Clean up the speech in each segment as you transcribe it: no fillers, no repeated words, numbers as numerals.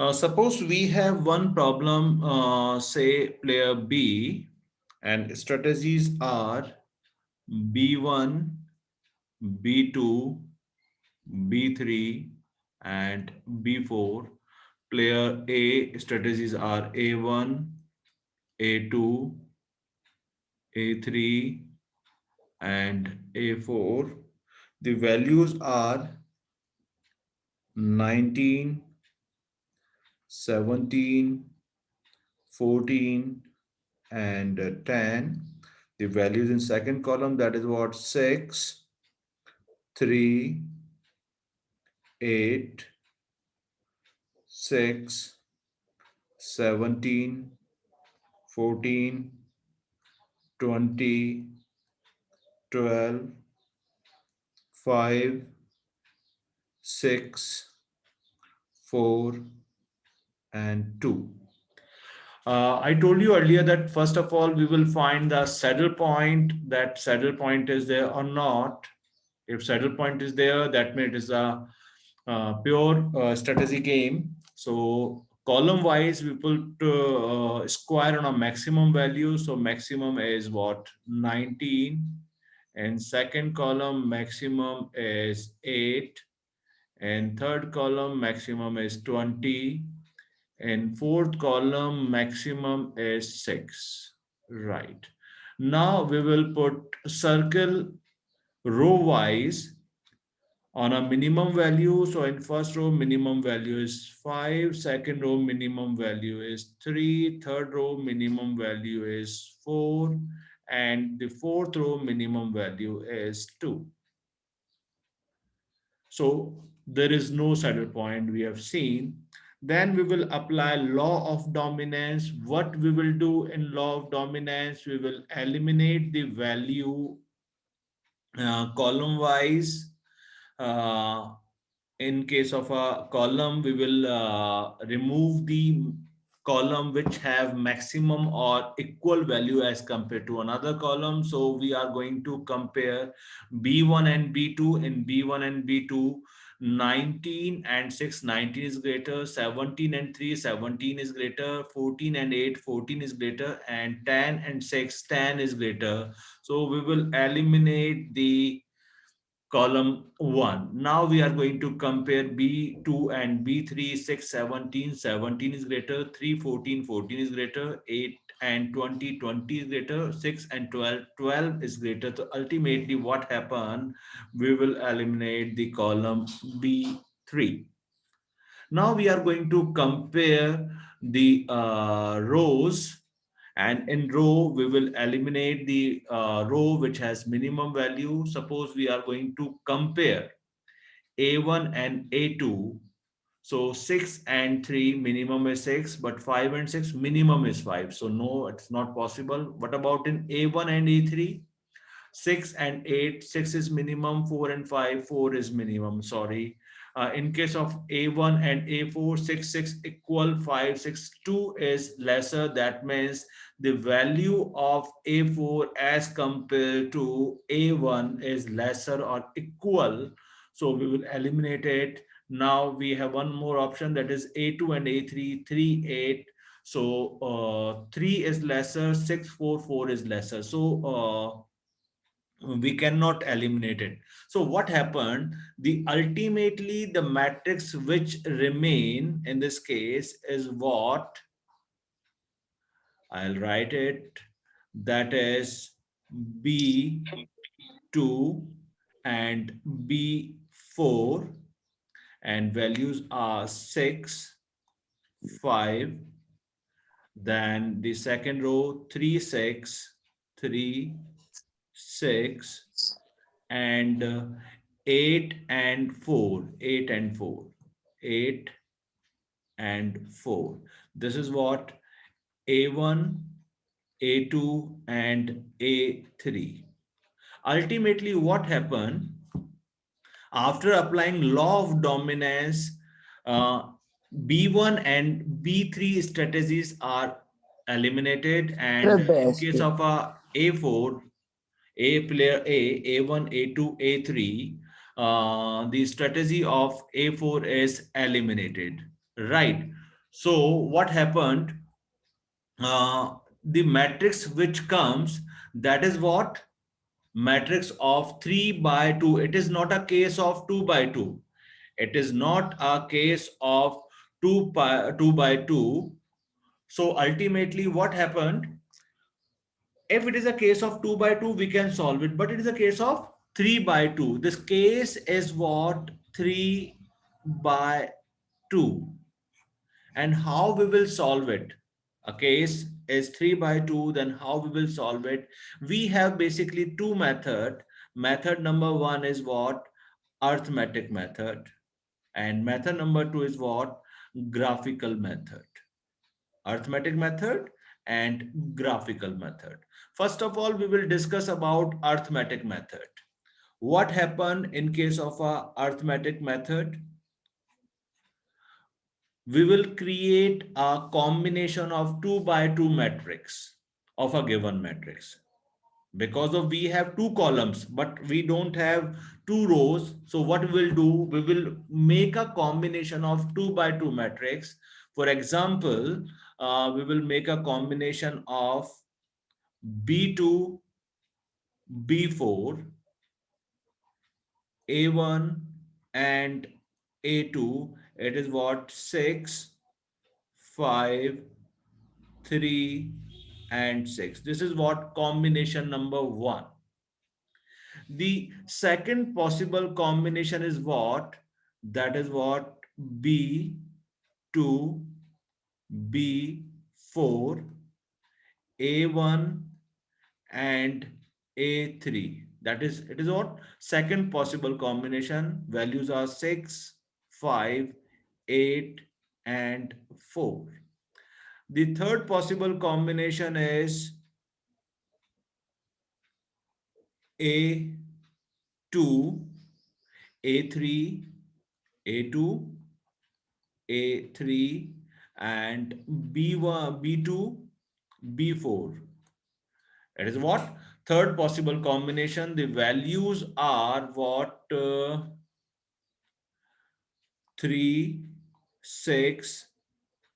Suppose we have one problem, say player B, and strategies are B1, B2, B3, and B4. Player A strategies are A1, A2, A3, and A4. The values are 19, 17, 14, and 10. The values in second column, that is what, 6, 3, 8, 6, 17, 14, 20, 12, 5, 6, 4, and 2. I told you earlier that first of all, we will find the saddle point, that saddle point is there or not. If saddle point is there, that means it is a pure strategy game. So column wise, we put square on a maximum value. So maximum is what, 19, and second column maximum is 8, and third column maximum is 20, and fourth column maximum is 6. Right. Now we will put circle row wise on a minimum value. So in first row, minimum value is 5, second row, minimum value is 3, third row, minimum value is 4, and the fourth row, minimum value is 2. So there is no saddle point we have seen. Then we will apply law of dominance. What we will do in law of dominance, we will eliminate the value column wise. Uh, in case of a column, we will remove the column which have maximum or equal value as compared to another column. So we are going to compare B1 and B2. In B1 and B2, 19 and 6, 19 is greater, 17 and 3, 17 is greater, 14 and 8, 14 is greater, and 10 and 6, 10 is greater. So we will eliminate the column 1. Now we are going to compare B2 and B3, 6, 17, 17 is greater, 3, 14, 14 is greater, 8 and 20, 20 is greater, 6 and 12, 12 is greater. So ultimately what happened, we will eliminate the column B3. Now we are going to compare the rows, and in row we will eliminate the row which has minimum value. Suppose we are going to compare A1 and A2. So 6 and 3 minimum is 6, but 5 and 6 minimum is 5. So no, it's not possible. What about in A1 and A3? 6 and 8, 6 is minimum, 4 and 5, 4 is minimum, sorry. In case of A1 and A4, 6, 6 equal, 5, 6, 2 is lesser. That means the value of A4 as compared to A1 is lesser or equal. So we will eliminate it. Now we have one more option, that is A2 and A3, 3, 8. So 3 is lesser, 6, 4, 4 is lesser. So we cannot eliminate it. So what happened, the ultimately the matrix which remain in this case is what, I'll write it, that is B2 and B4, and values are 6, 5, then the second row 3, 6, 3, 6, and 8 and 4, 8 and 4, 8 and 4. This is what A1, A2, and A3. Ultimately, what happened after applying law of dominance, uh, B1 and B3 strategies are eliminated, and in case of a A4, a player A1, A2, A3, the strategy of A4 is eliminated, right? So what happened? The matrix which comes, that is what? Matrix of 3 by 2. It is not a case of 2 by 2. It is not a case of 2 by 2. So ultimately what happened? If it is a case of 2 by 2, we can solve it, but it is a case of 3 by 2. This case is what? 3 by 2. And how we will solve it? A case is 3 by 2, then how we will solve it? We have basically two method. Method number one is what? Arithmetic method. And method number two is what? Graphical method. Arithmetic method and graphical method. First of all, we will discuss about arithmetic method. What happened in case of a arithmetic method? We will create a combination of 2 by 2 matrix of a given matrix. Because of we have two columns, but we don't have two rows. So what we will do, we will make a combination of 2 by 2 matrix. For example, we will make a combination of B2, B4, A1 and A2. It is what? 6, 5, 3 and 6. This is what? Combination number one. The second possible combination is what? That is what? B2, B4, A1 and A3. That is, it is what? Second possible combination. Values are 6, 5, 8 and 4. The third possible combination is A2, A3, A2, A3 and B1, B2, B4. It is what? Third possible combination. The values are what? 3, 6,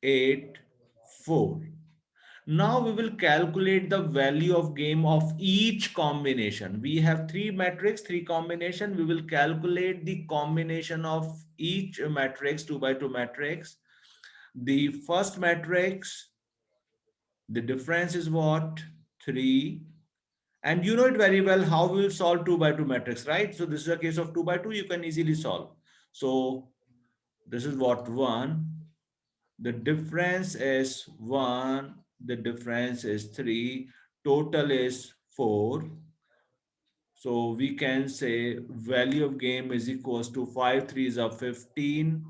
8, 4. Now we will calculate the value of game of each combination. We have three matrix, three combination. We will calculate the combination of each matrix, 2 by 2 matrix. The first matrix, the difference is what? 3. And you know it very well how we will solve 2 by 2 matrix, right? So this is a case of 2 by 2, you can easily solve. So this is what? 1. The difference is 1. The difference is 3. Total is 4. So we can say value of game is equals to 5 threes are 15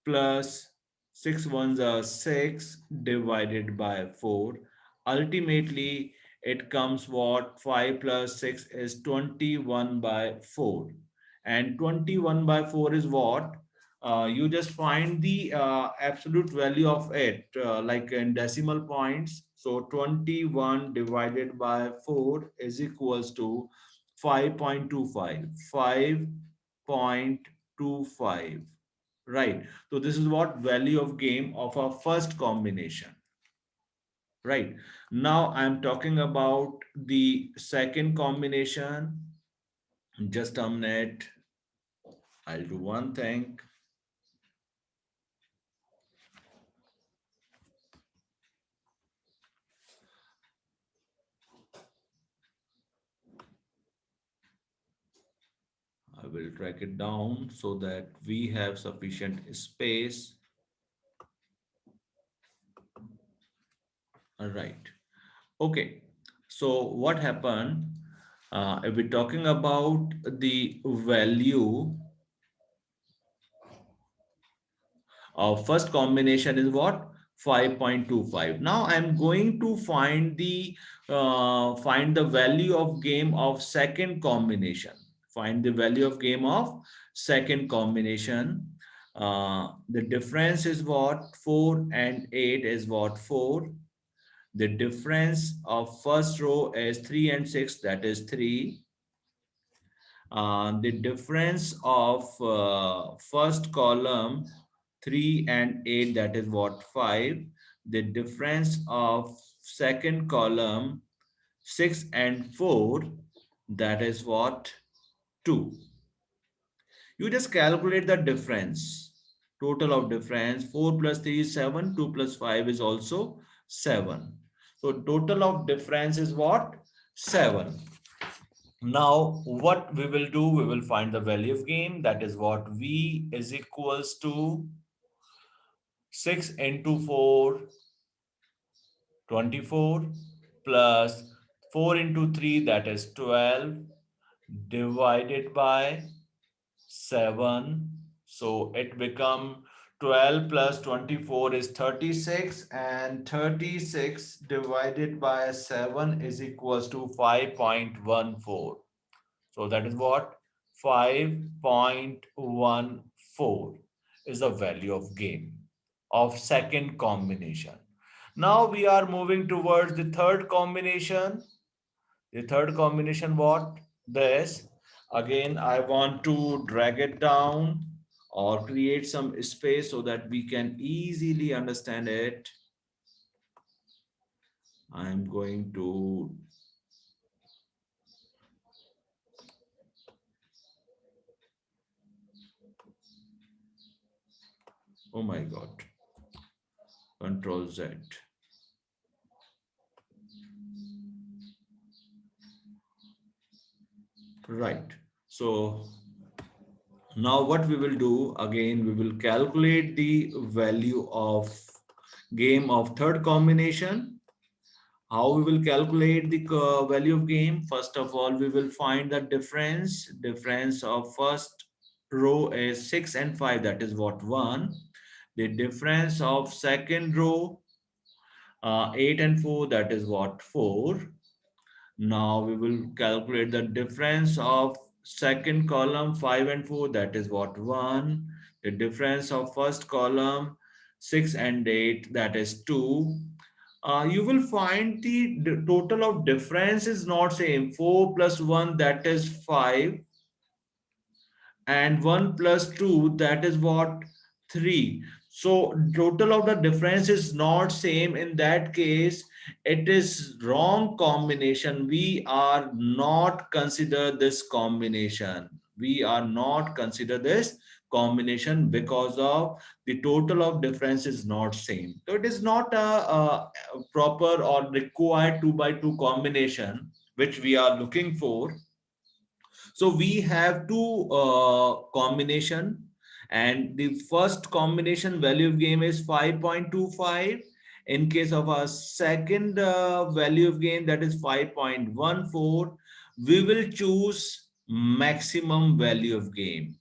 plus 6 ones are 6 divided by 4. Ultimately, it comes what? 5 plus 6 is 21 by 4. And 21 by 4 is what? You just find the absolute value of it, like in decimal points. So 21 divided by 4 is equals to 5.25. 5.25. Right. So this is what value of game of our first combination. Right. Now I'm talking about the second combination. Just a minute. I'll do one thing. I will track it down so that we have sufficient space. All right. Okay. So what happened? If we're talking about the value of first combination is what? 5.25. Now I'm going to find the value of game of second combination. Find the value of game of second combination. The difference is what? 4 and 8 is what? 4. The difference of first row is 3 and 6, that is 3. The difference of first column 3 and 8, that is what, 5. The difference of second column 6 and 4, that is what, 2. You just calculate the difference. Total of difference, 4 plus 3 is 7, 2 plus 5 is also 7. So total of difference is what? 7. Now what we will do, we will find the value of game. That is what, V is equals to 6 into 4, 24, plus 4 into 3, that is 12, divided by 7. So it become 12 plus 24 is 36, and 36 divided by 7 is equals to 5.14. So that is what, 5.14 is the value of game of second combination. Now we are moving towards the third combination. The third combination, what? This. Again, I want to drag it down or create some space so that we can easily understand it. I'm going to, oh my God, Control Z. Right. So now what we will do, again, we will calculate the value of game of third combination. How we will calculate the value of game? First of all, we will find the difference. Difference of first row is 6 and 5, that is what, 1. The difference of second row, 8 and 4, that is what, 4. Now we will calculate the difference of second column 5 and 4, that is what, 1. The difference of first column 6 and 8, that is 2. You will find the total of difference is not same. 4 plus 1, that is 5, and 1 plus 2, that is what, 3. So total of the difference is not same. In that case, it is wrong combination. We are not consider this combination. We are not consider this combination because of the total of difference is not same. So it is not a proper or required 2 by 2 combination which we are looking for. So we have two combination, and the first combination value of game is 5.25. In case of our second value of game, that is 5.14, we will choose maximum value of game.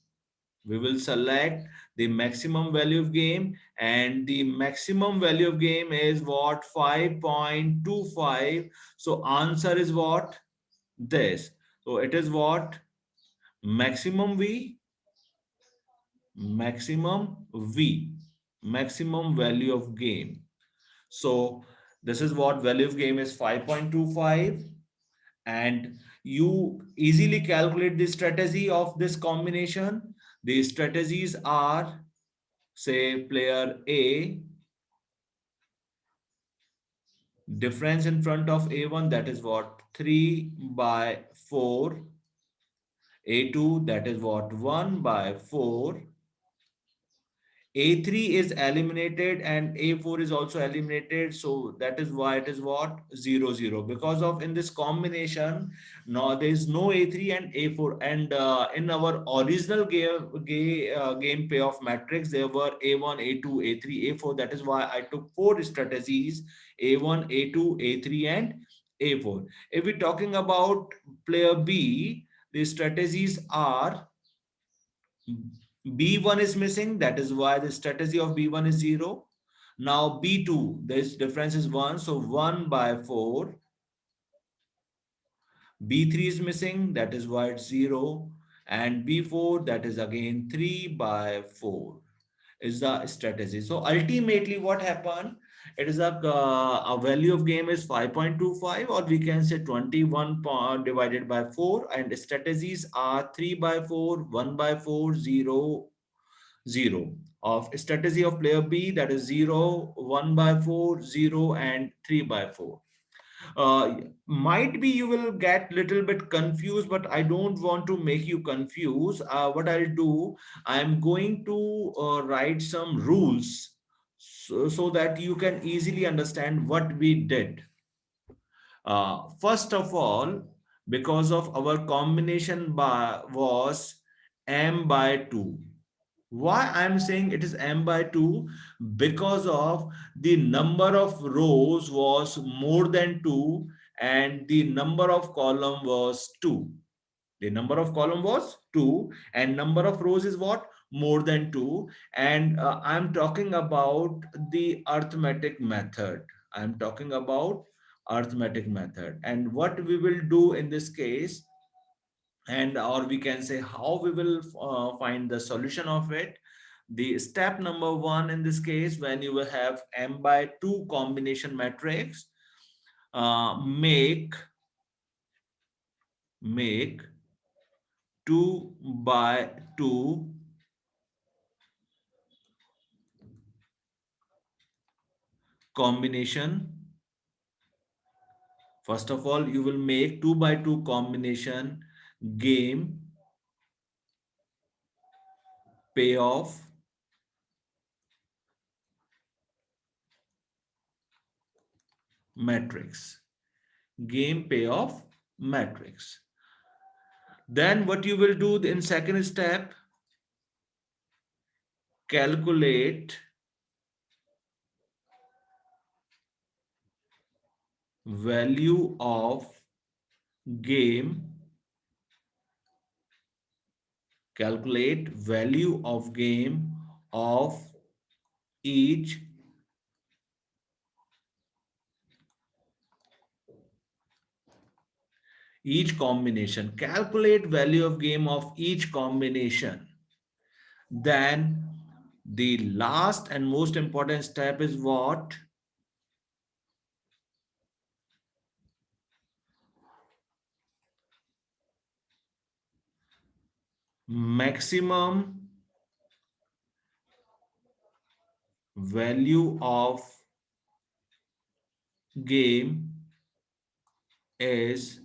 We will select the maximum value of game, and the maximum value of game is what, 5.25. So answer is what, this. So it is what, maximum V, maximum V, maximum value of game. So this is what value of game is, 5.25. And you easily calculate the strategy of this combination. The strategies are, say, player A, difference in front of A1, that is what, 3 by 4. A2, that is what, 1 by 4. A3 is eliminated and A4 is also eliminated. So that is why it is what, 0, 0. Because of in this combination, now there is no A3 and A4. And in our original game payoff matrix, there were A1, A2, A3, A4. That is why I took 4 strategies, A1, A2, A3, and A4. If we're talking about player B, the strategies are, B1 is missing. That is why the strategy of B1 is 0. Now B2, this difference is 1. So 1 by 4. B3 is missing. That is why it's 0. And B4, that is again 3 by 4 is the strategy. So ultimately what happened? It is a value of game is 5.25, or we can say 21 divided by 4. And strategies are 3 by 4, 1 by 4, 0, 0. Of strategy of player B, that is 0, 1 by 4, 0, and 3 by 4. Might be you will get little bit confused, but I don't want to make you confused. What I'll do, I'm going to write some rules so that you can easily understand what we did. First of all, because of our combination was m by 2. Why I'm saying it is m by 2? Because of the number of rows was more than 2 and the number of column was 2. The number of column was 2 and number of rows is what? More than 2. And I'm talking about the arithmetic method. I'm talking about arithmetic method. And what we will do in this case, and or we can say how we will find the solution of it. The step number one in this case, when you will have m by 2 combination matrix, make 2 by 2 combination. First of all, you will make 2 by 2 combination game payoff matrix. Game payoff matrix. Then what you will do in second step, calculate value of game, calculate value of game of each combination. Calculate value of game of each combination. Then the last and most important step is what? Maximum value of game is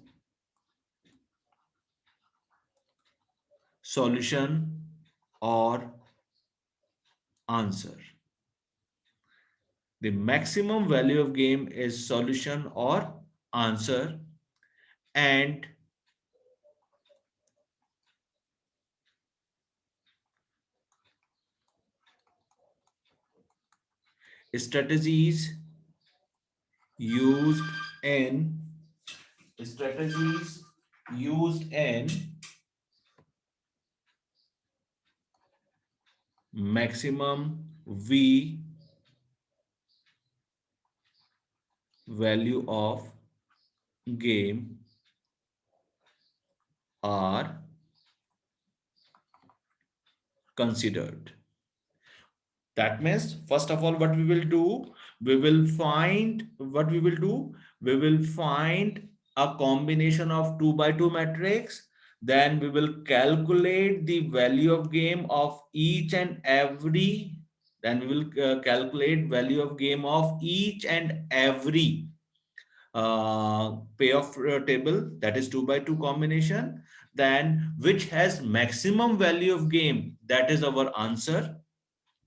solution or answer. The maximum value of game is solution or answer, and strategies used in strategies used in maximum V value of game are considered. That means, first of all, what we will do, we will find what we will do, we will find a combination of 2 by 2 matrix. Then we will calculate the value of game of each and every. Then we will calculate value of game of each and every payoff table, that is 2 by 2 combination. Then which has maximum value of game, that is our answer.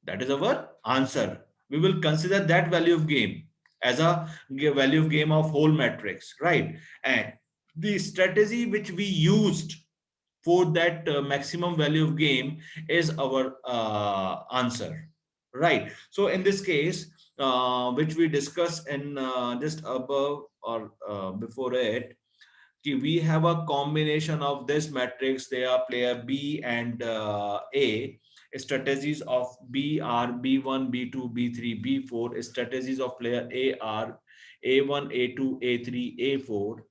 That is our answer. We will consider that value of game as a value of game of whole matrix, right? And the strategy which we used for that maximum value of game is our answer, right? So in this case, which we discussed in just above or before it, we have a combination of this matrix. They are player B and A. Strategies of B are B1, B2, B3, B4. Strategies of player A are A1, A2, A3, A4.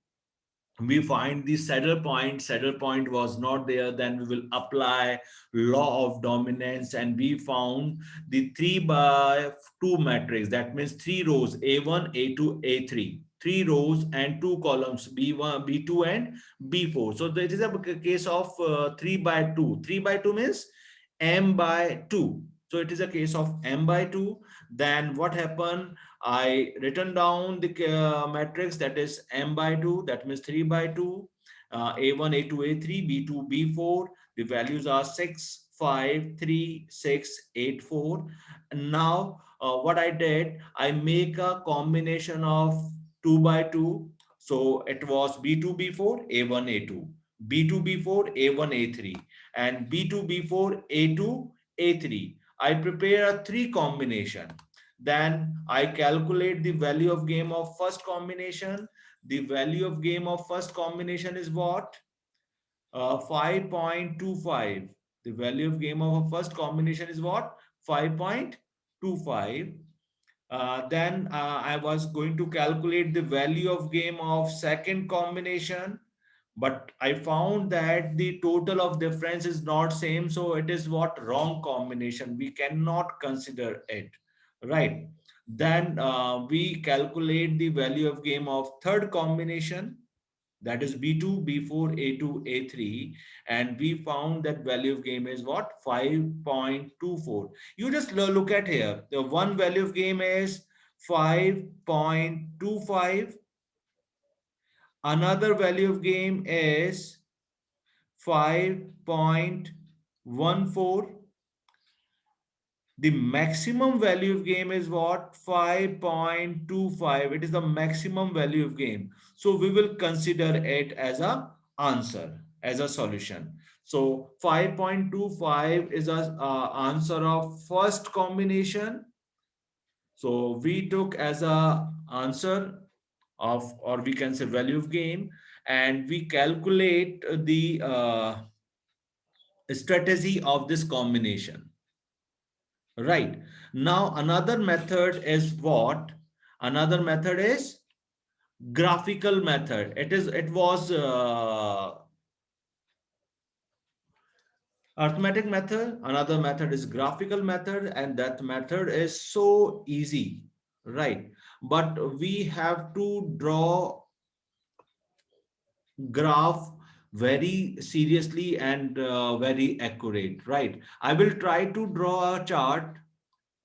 We find the saddle point was not there. Then we will apply law of dominance, and we found the 3 by 2 matrix. That means 3 rows, A1, A2, A3, 3 rows and 2 columns, B1, B2 and B4. So this is a case of 3 by 2. 3 by 2 means m by 2. So it is a case of m by 2. Then what happened? I written down the matrix, that is m by 2, that means 3 by 2, a1, a2, a3, b2, b4. The values are 6, 5, 3, 6, 8, 4. And now what I did, I make a combination of 2 by 2. So it was b2, b4, a1, a2, b2, b4, a1, a3, and b2, b4, a2, a3. I prepare a three combination. Then I calculate the value of game of first combination. The value of game of first combination is what? 5.25. The value of game of a first combination is what? 5.25. Then I was going to calculate the value of game of second combination, but I found that the total of difference is not same, so it is what? Wrong combination. We cannot consider it, right? Then we calculate the value of game of third combination, that is b2, b4, a2, a3, and we found that value of game is what? 5.24. You just look at here, the one value of game is 5.25, another value of game is 5.14. The maximum value of game is what? 5.25. It is the maximum value of game. So we will consider it as a answer, as a solution. So 5.25 is a answer of first combination. So we took as a answer of, or we can say value of game, and we calculate the strategy of this combination. Right. Now, another method is what? Another method is graphical method. It was arithmetic method. Another method is graphical method, and that method is so easy, right? But we have to draw graph very seriously and very accurate, right? I will try to draw a chart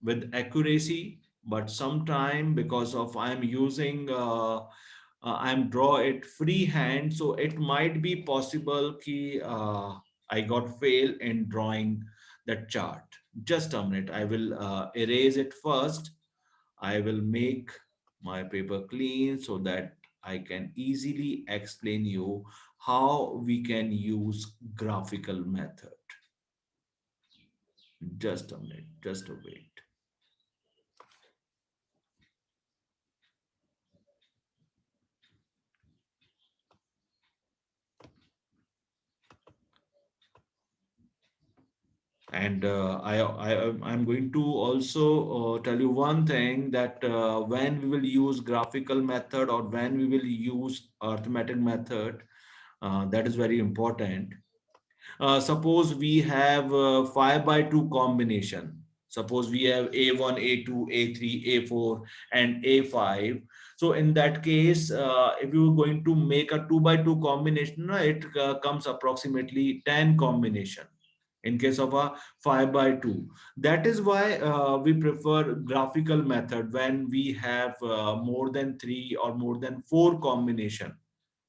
with accuracy, but sometime because of I'm using I'm draw it freehand, so it might be possible ki I got fail in drawing that chart. Just a minute, I will erase it first. I will make my paper clean so that I can easily explain you how we can use graphical method. Just a minute, just a wait. And I'm going to also tell you one thing, that when we will use graphical method or when we will use arithmetic method, that is very important. Suppose we have 5 by 2 combination. Suppose we have A1, A2, A3, A4, and A5. So in that case, if you're going to make a 2 by 2 combination, it comes approximately 10 combination in case of a 5 by 2. That is why we prefer graphical method when we have more than 3 or more than 4 combination.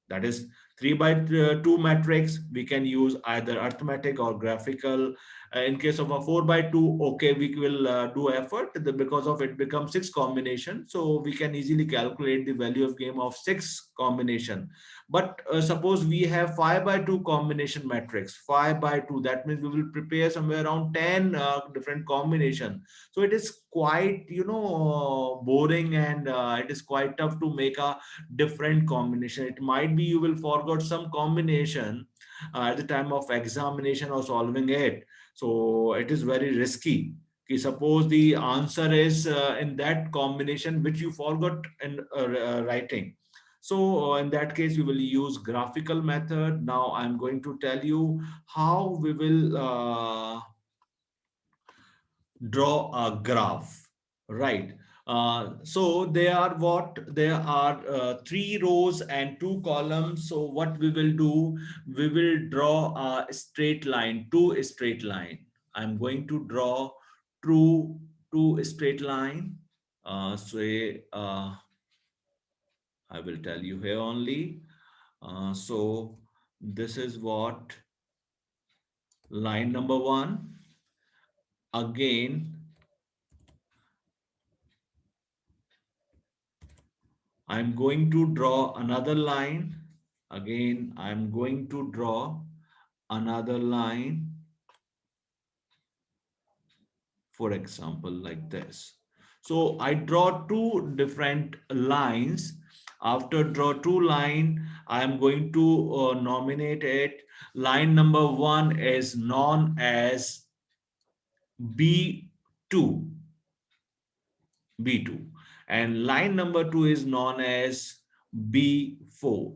That is 3 by 2 matrix. We can use either arithmetic or graphical. In case of a 4 by 2, okay, we will do effort because of it becomes 6 combination. So we can easily calculate the value of game of 6 combination. But suppose we have 5 by 2 combination matrix, 5 by 2, that means we will prepare somewhere around 10 different combination. So it is quite, boring, and it is quite tough to make a different combination. It might be you will forget some combination at the time of examination or solving it. So it is very risky. Okay, suppose the answer is in that combination which you forgot in writing. So in that case, we will use graphical method. Now I'm going to tell you how we will draw a graph, right? So they are what? There are 3 rows and 2 columns. So what we will do, we will draw a straight line, two straight line. I'm going to draw two straight line. Say I will tell you here only. So this is what line number one. Again, I'm going to draw another line. Again, I'm going to draw another line, for example, like this. So I draw two different lines. After draw two line, I am going to nominate it. Line number one is known as B2, B2, and line number two is known as B4.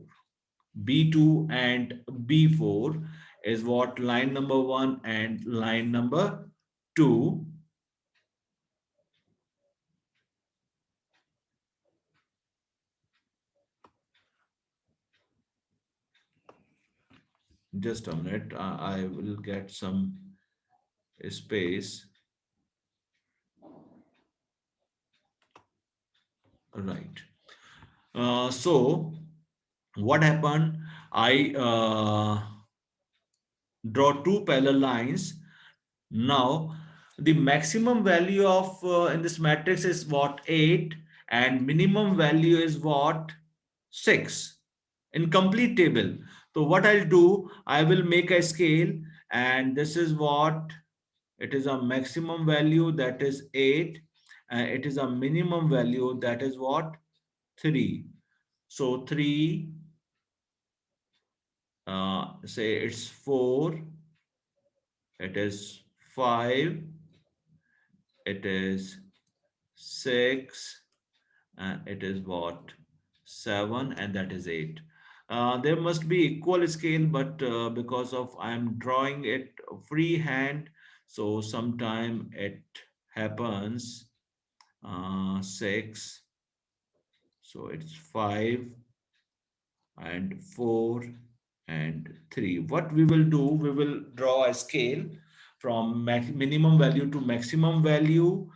B2 and B4 is what line number one and line number two. Just a minute, I will get some space. Right. So what happened? I draw two parallel lines. Now the maximum value of in this matrix is what, 8, and minimum value is what, 6 in complete table. So what I'll do, I will make a scale, and this is what it is, a maximum value that is 8, and it is a minimum value that is what, 3. So 3, say it's 4, it is 5, it is 6, and it is what, 7, and that is 8. There must be equal scale, but because of I am drawing it freehand, so sometime it happens 6, so it's 5 and 4 and 3. What we will do, we will draw a scale from minimum value to maximum value.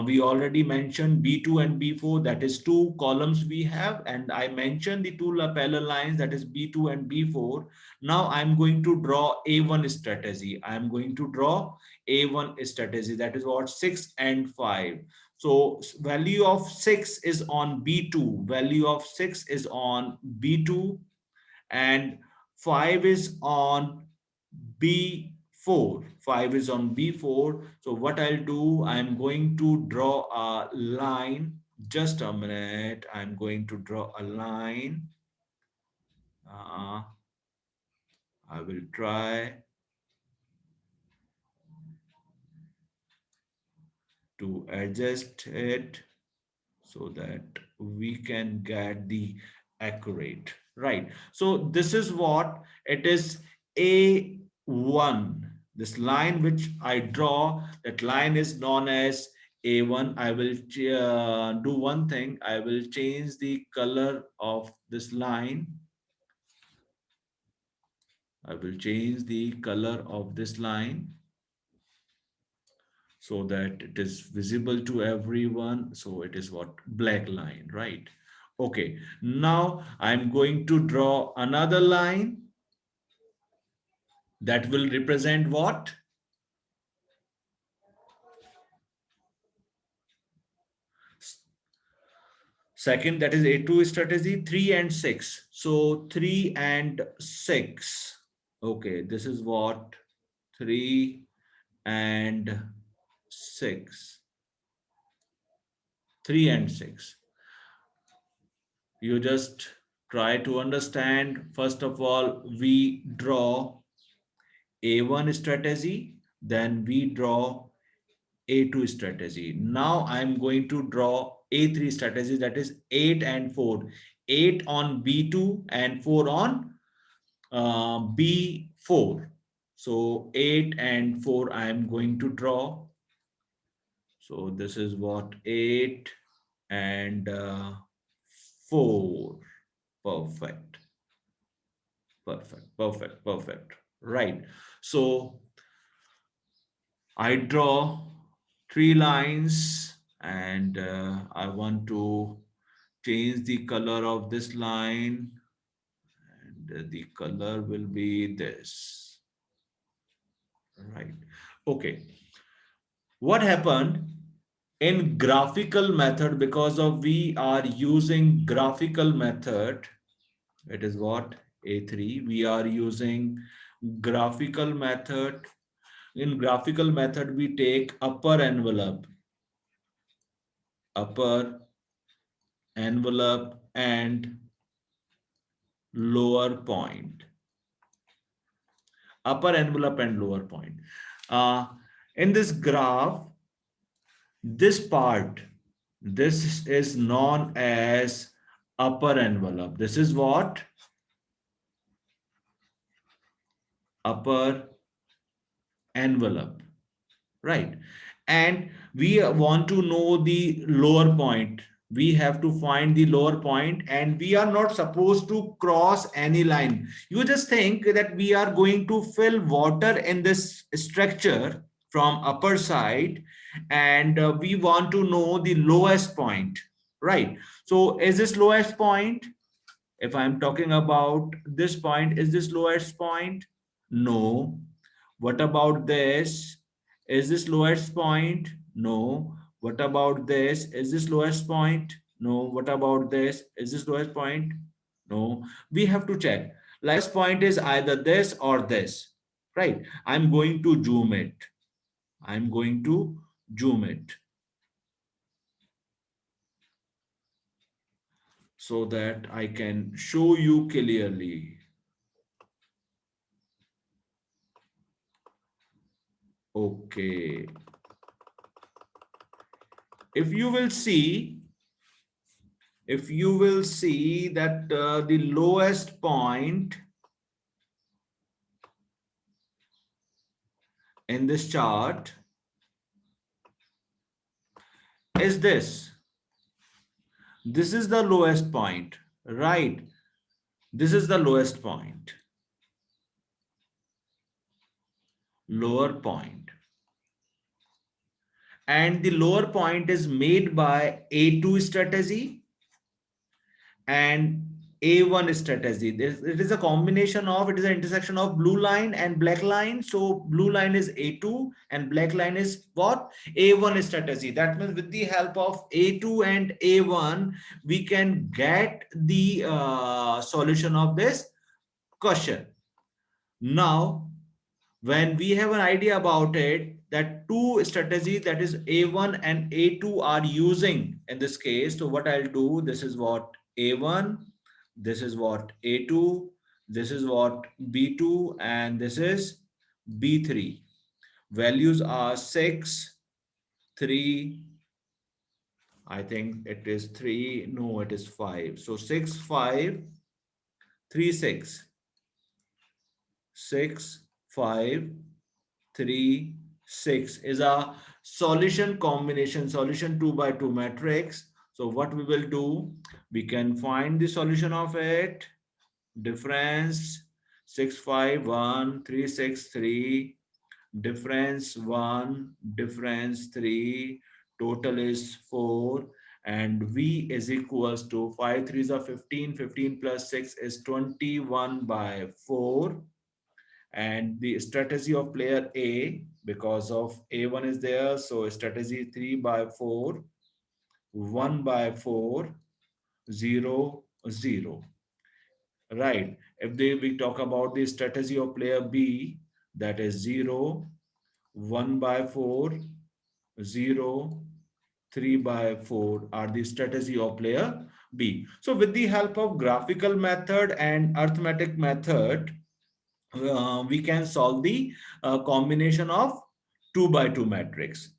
We already mentioned B2 and B4, that is two columns we have, and I mentioned the two parallel lines, that is B2 and B4. Now I'm going to draw A1 strategy. I'm going to draw A1 strategy, that is what, 6 and 5. So value of 6 is on B2, value of 6 is on B2, and 5 is on B4. 5 is on B4. So what I'll do, I'm going to draw a line. Just a minute. I'm going to draw a line. I will try to adjust it so that we can get the accurate, right? So this is what it is, A1. This line which I draw, that line is known as A1. I will do one thing. I will change the color of this line. I will change the color of this line so that it is visible to everyone. So it is what, black line, right? Okay, now I'm going to draw another line that will represent what? Second, that is A2 strategy, 3 and 6. So 3 and 6. Okay, this is what, 3 and 6. 3 and 6. You just try to understand. First of all, we draw A1 strategy, then we draw A2 strategy. Now I'm going to draw A3 strategy, that is 8 and 4. 8 on B2 and 4 on B4. So 8 and 4 I am going to draw. So this is what, 8 and 4. Perfect. Perfect. Perfect. Perfect. Right. So I draw three lines, and I want to change the color of this line, and the color will be this, right? Okay. What happened in graphical method, because of we are using graphical method, it is what A3, we are using graphical method. In graphical method, we take upper envelope and lower point, upper envelope and lower point. Uh, in this graph, this part, this is known as upper envelope. This is what? Upper envelope, right? And we want to know the lower point. We have to find the lower point, and we are not supposed to cross any line. You just think that we are going to fill water in this structure from upper side, and we want to know the lowest point, right? So is this lowest point? If I'm talking about this point, is this lowest point? No. What about this? Is this lowest point? No. What about this? Is this lowest point? No. What about this? Is this lowest point? No. We have to check. Lowest point is either this or this, right? I'm going to zoom it. I'm going to zoom it so that I can show you clearly. Okay. If you will see, that the lowest point in this chart is this. This is the lowest point, right? This is the lowest point, lower point. And the lower point is made by A2 strategy and A1 strategy. It is a combination of, it is an intersection of blue line and black line. So blue line is A2 and black line is what? A1 strategy. That means with the help of A2 and A1, we can get the solution of this question. Now, when we have an idea about it, that two strategies, that is A1 and A2, are using in this case. So what I'll do, this is what A1, this is what A2, this is what B2, and this is B3. Values are 6, 3, I think it is 3, no, it is 5. So 6, 5, 3, 6, 6, 5, 3, 6 is a solution combination, solution 2 by 2 matrix. So what we will do, we can find the solution of it. Difference 6, 5, 1, 3, 6, 3, difference 1, difference 3, total is 4, and V is equals to 5 3s are 15, 15 plus 6 is 21 by 4. And the strategy of player A, because of A1 is there, so strategy 3 by 4, 1 by 4, 0, 0. Right. If we talk about the strategy of player B, that is 0, 1 by 4, 0, 3 by 4 are the strategy of player B. So with the help of graphical method and arithmetic method, we can solve the combination of 2 by 2 matrix.